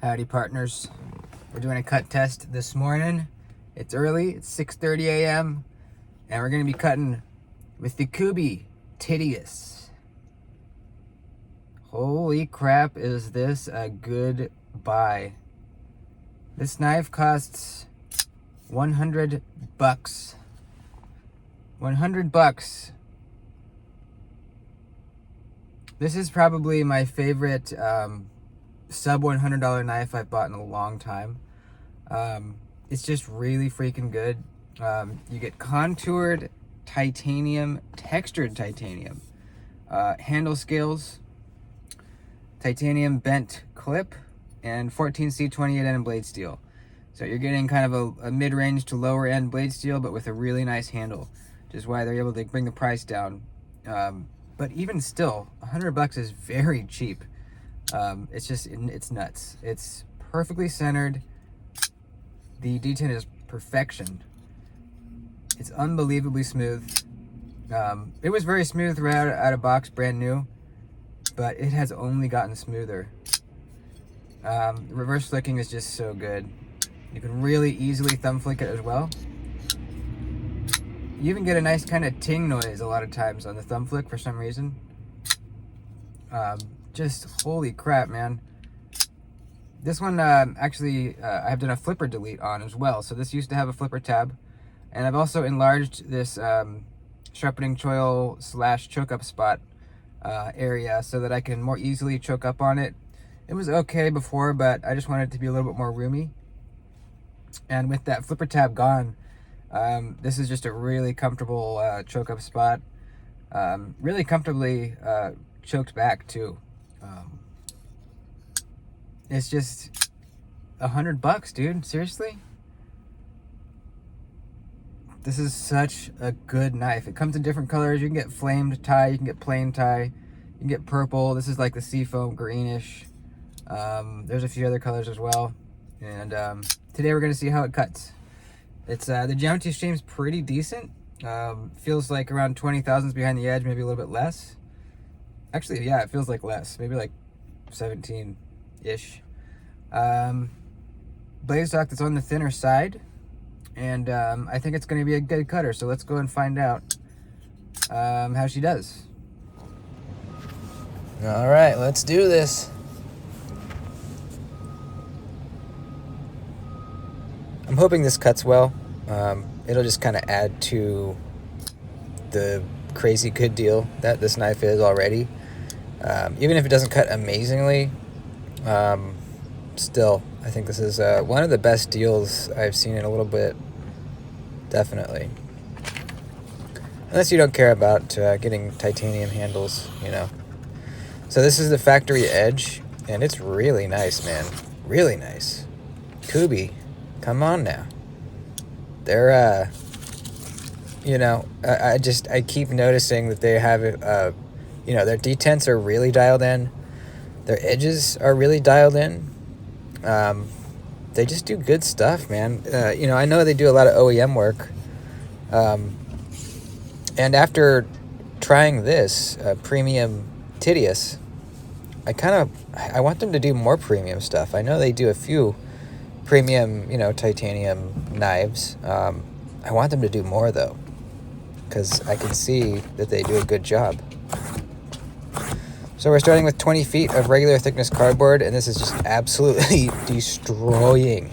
Howdy partners. We're doing a cut test this morning. It's early, it's 6:30 a.m. and we're gonna be cutting with the Kubey Tityus. Holy crap, is this a good buy. This knife costs 100 bucks. 100 bucks. This is probably my favorite sub $100 knife I've bought in a long time. It's just really freaking good. You get contoured titanium, textured titanium, handle scales, titanium bent clip, and 14C 28N blade steel. So you're getting kind of a mid-range to lower end blade steel, but with a really nice handle, which is why they're able to bring the price down. But even still, 100 bucks is very cheap. It's nuts. It's perfectly centered. The detent is perfection. It's unbelievably smooth. It was very smooth right out of box, brand new, but it has only gotten smoother. Reverse flicking is just so good. You can really easily thumb flick it as well. You even get a nice kind of ting noise a lot of times on the thumb flick for some reason. Just holy crap, man. This one actually I've done a flipper delete on as well. So this used to have a flipper tab, and I've also enlarged this sharpening choil / choke up spot area so that I can more easily choke up on it. It was okay before, but I just wanted it to be a little bit more roomy. And with that flipper tab gone, this is just a really comfortable choke up spot. Really comfortably choked back too. It's just 100 bucks, dude. Seriously? This is such a good knife. It comes in different colors. You can get flamed tie, you can get plain tie, you can get purple. This is like the seafoam greenish. There's a few other colors as well. And today we're gonna see how it cuts. It's the geometry stream's pretty decent. Feels like around 20 thousandths behind the edge, maybe a little bit less. Actually, yeah, it feels like less. Maybe like 17-ish. Blade stock that's on the thinner side. And I think it's going to be a good cutter. So let's go and find out how she does. All right, let's do this. I'm hoping this cuts well. It'll just kind of add to the crazy good deal that this knife is already. Even if it doesn't cut amazingly, still, I think this is one of the best deals I've seen in a little bit. Definitely. Unless you don't care about getting titanium handles, you know. So this is the factory edge, and it's really nice, man. Really nice. Kubey, come on now. They're, you know, I keep noticing that they have, you know, their detents are really dialed in. Their edges are really dialed in. They just do good stuff, man. You know, I know they do a lot of OEM work. And after trying this premium Tityus, I want them to do more premium stuff. I know they do a few premium, you know, titanium knives. I want them to do more though, because I can see that they do a good job. So we're starting with 20 feet of regular thickness cardboard, and this is just absolutely destroying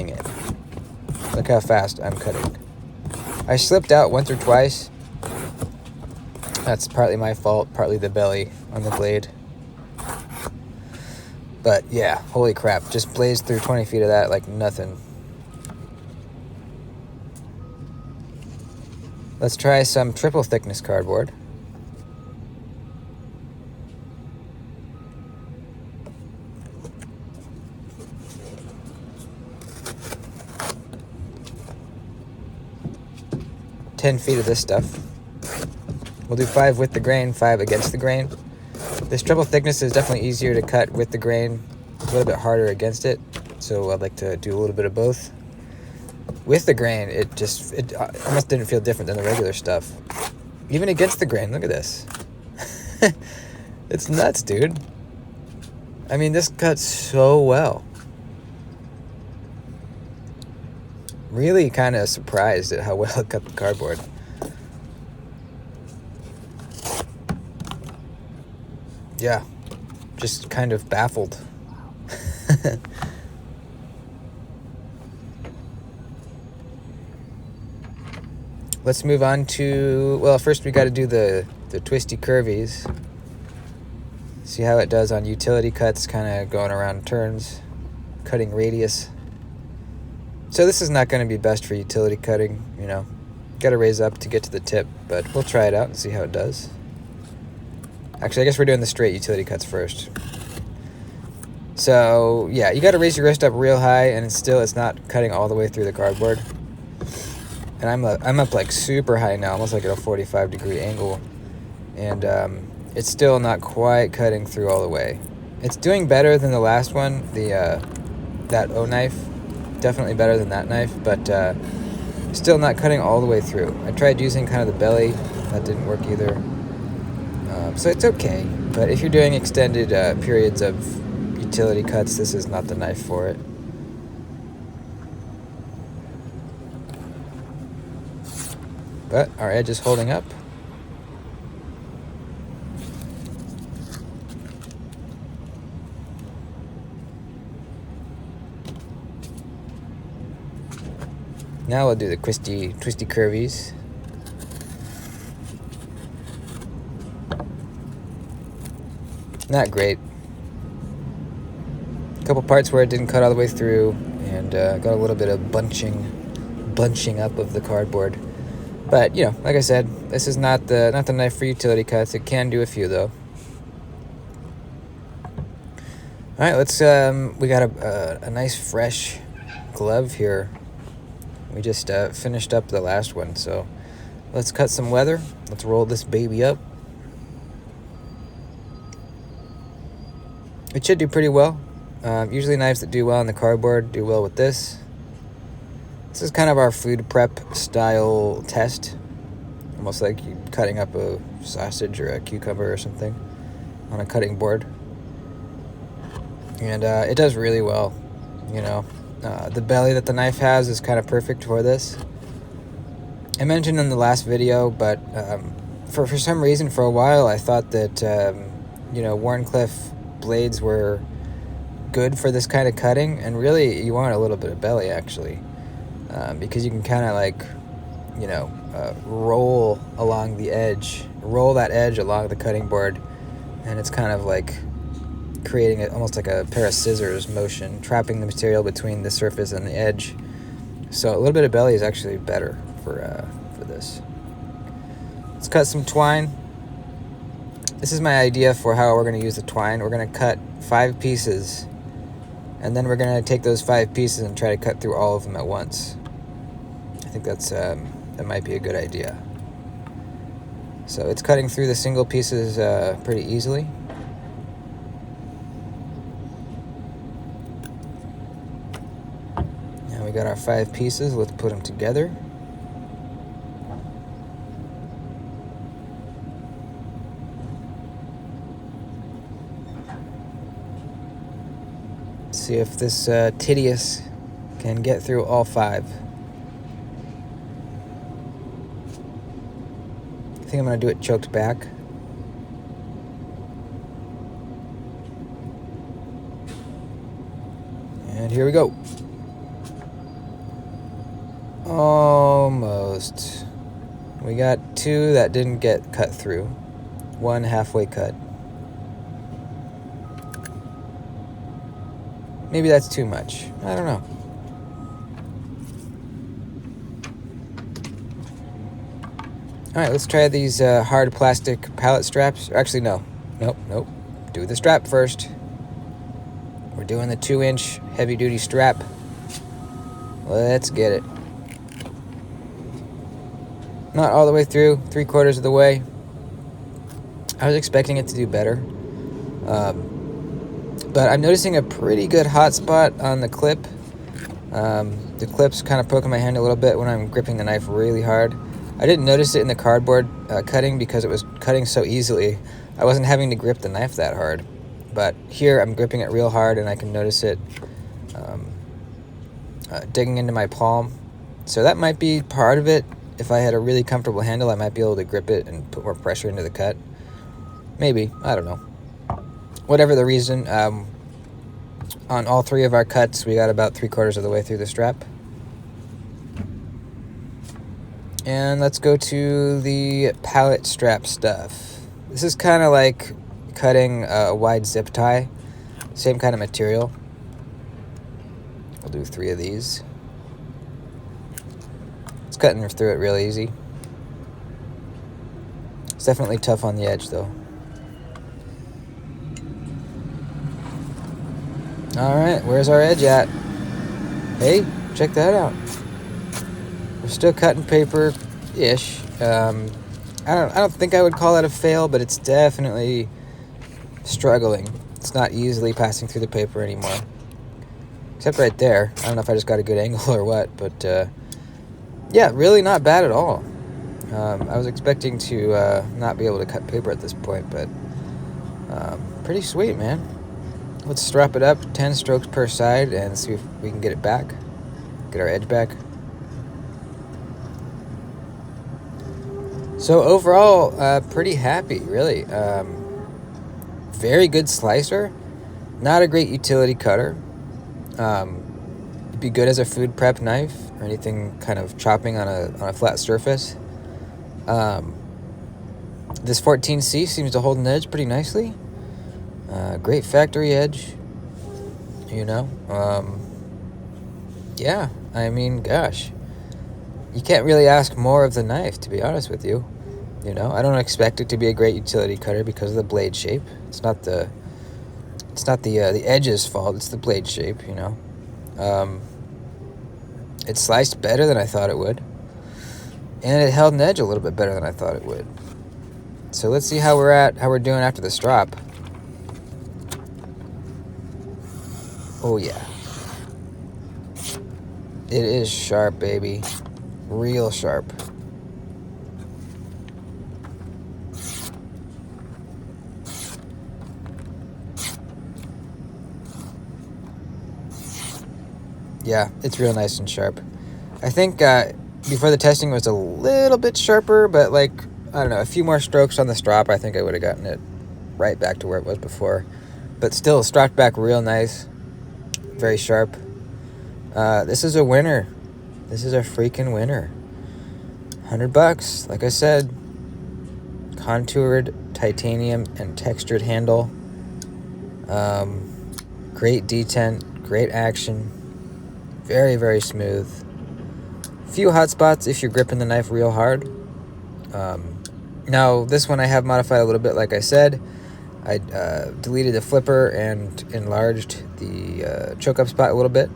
it. Look how fast I'm cutting. I slipped out once or twice. That's partly my fault, partly the belly on the blade. But yeah, holy crap, just blazed through 20 feet of that like nothing. Let's try some triple thickness cardboard. $10 feet of this stuff. We'll do 5 with the grain, 5 against the grain. This triple thickness is definitely easier to cut with the grain, a little bit harder against it. So I'd like to do a little bit of both. With the grain, it almost didn't feel different than the regular stuff. Even against the grain, look at this. It's nuts, dude. I mean, this cuts so well. Really kind of surprised at how well it cut the cardboard. Yeah, just kind of baffled. Let's move on to, well, first we got to do the twisty curvies. See how it does on utility cuts, kind of going around turns, cutting radius. So this is not going to be best for utility cutting, you know. Got to raise up to get to the tip, but we'll try it out and see how it does. Actually, I guess we're doing the straight utility cuts first. So, yeah, you got to raise your wrist up real high, and it's not cutting all the way through the cardboard. And I'm up like super high now, almost like at a 45-degree angle. And it's still not quite cutting through all the way. It's doing better than the last one, that O knife. Definitely better than that knife, but still not cutting all the way through. I tried using kind of the belly. That didn't work either. So it's okay. But if you're doing extended periods of utility cuts, this is not the knife for it. But our edge is holding up. Now we'll do the twisty curvies. Not great. A couple parts where it didn't cut all the way through, and got a little bit of bunching up of the cardboard. But, you know, like I said, this is not the knife for utility cuts. It can do a few, though. All right, let's, we got a nice fresh glove here. We just finished up the last one, so let's cut some leather. Let's roll this baby up. It should do pretty well. Usually knives that do well on the cardboard do well with this. This is kind of our food prep style test. Almost like you cutting up a sausage or a cucumber or something on a cutting board. And it does really well, you know. The belly that the knife has is kind of perfect for this. I mentioned in the last video, but for some reason, for a while, I thought that, you know, Wharncliffe blades were good for this kind of cutting. And really, you want a little bit of belly, actually. Because you can kind of like, you know, roll along the edge, roll that edge along the cutting board, and it's kind of like creating almost like a pair of scissors motion, trapping the material between the surface and the edge. So a little bit of belly is actually better for this. Let's cut some twine. This is my idea for how we're going to use the twine. We're going to cut 5 pieces, and then we're going to take those 5 pieces and try to cut through all of them at once. I think that might be a good idea. So it's cutting through the single pieces pretty easily. Now we got our 5 pieces. Let's put them together. See if this Tityus can get through all 5. I think I'm going to do it choked back. And here we go. Almost. We got 2 that didn't get cut through. 1 halfway cut. Maybe that's too much. I don't know. All right, let's try these hard plastic pallet straps. Actually, no. Nope. Do the strap first. We're doing the 2-inch heavy-duty strap. Let's get it. Not all the way through, 3/4 of the way. I was expecting it to do better. But I'm noticing a pretty good hot spot on the clip. The clip's kind of poking my hand a little bit when I'm gripping the knife really hard. I didn't notice it in the cardboard cutting because it was cutting so easily. I wasn't having to grip the knife that hard. but here I'm gripping it real hard and I can notice it digging into my palm. So that might be part of it. If I had a really comfortable handle, I might be able to grip it and put more pressure into the cut. Maybe, I don't know. Whatever the reason, on all 3 of our cuts, we got about 3/4 of the way through the strap. And let's go to the pallet strap stuff. This is kind of like cutting a wide zip tie. Same kind of material. We'll do 3 of these. It's cutting through it real easy. It's definitely tough on the edge though. Alright, where's our edge at? Hey, check that out. We're still cutting paper-ish. I don't think I would call it a fail, but it's definitely struggling. It's not easily passing through the paper anymore. Except right there. I don't know if I just got a good angle or what, but yeah, really not bad at all. I was expecting to not be able to cut paper at this point, but pretty sweet, man. Let's strap it up 10 strokes per side and see if we can get it back. Get our edge back. So overall, pretty happy, really. Very good slicer. Not a great utility cutter. It'd be good as a food prep knife or anything kind of chopping on a flat surface. This 14C seems to hold an edge pretty nicely. Great factory edge, you know. Yeah, I mean, gosh, you can't really ask more of the knife, to be honest with you. You know, I don't expect it to be a great utility cutter because of the blade shape. It's not the edge's fault. It's the blade shape, you know. It sliced better than I thought it would, and it held an edge a little bit better than I thought it would. So let's see how we're doing after the strop. Oh yeah, it is sharp, baby, real sharp. Yeah, it's real nice and sharp. I think before the testing it was a little bit sharper, but like, I don't know, a few more strokes on the strop, I think I would have gotten it right back to where it was before. But still, stropped back real nice. Very sharp. This is a winner. This is a freaking winner. $100, like I said. Contoured titanium and textured handle. Great detent, great action. Very, very smooth. Few hot spots if you're gripping the knife real hard. Now, this one I have modified a little bit, like I said. I deleted the flipper and enlarged the choke-up spot a little bit.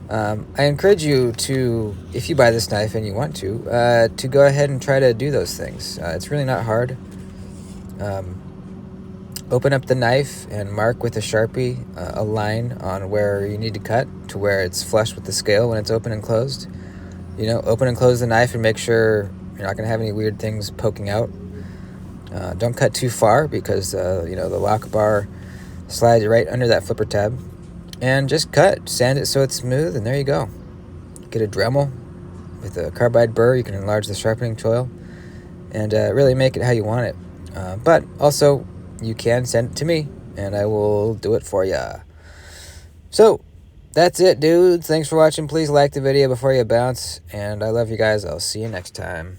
I encourage you to, if you buy this knife and you want to go ahead and try to do those things. It's really not hard. Open up the knife and mark with a Sharpie a line on where you need to cut to where it's flush with the scale when it's open and closed. You know, open and close the knife and make sure you're not going to have any weird things poking out. Don't cut too far because, you know, the lock bar slides right under that flipper tab. And just cut, sand it so it's smooth, and there you go. Get a Dremel with a carbide burr. You can enlarge the sharpening choil and really make it how you want it. But also, you can send it to me, and I will do it for ya. So, that's it, dudes. Thanks for watching. Please like the video before you bounce, and I love you guys. I'll see you next time.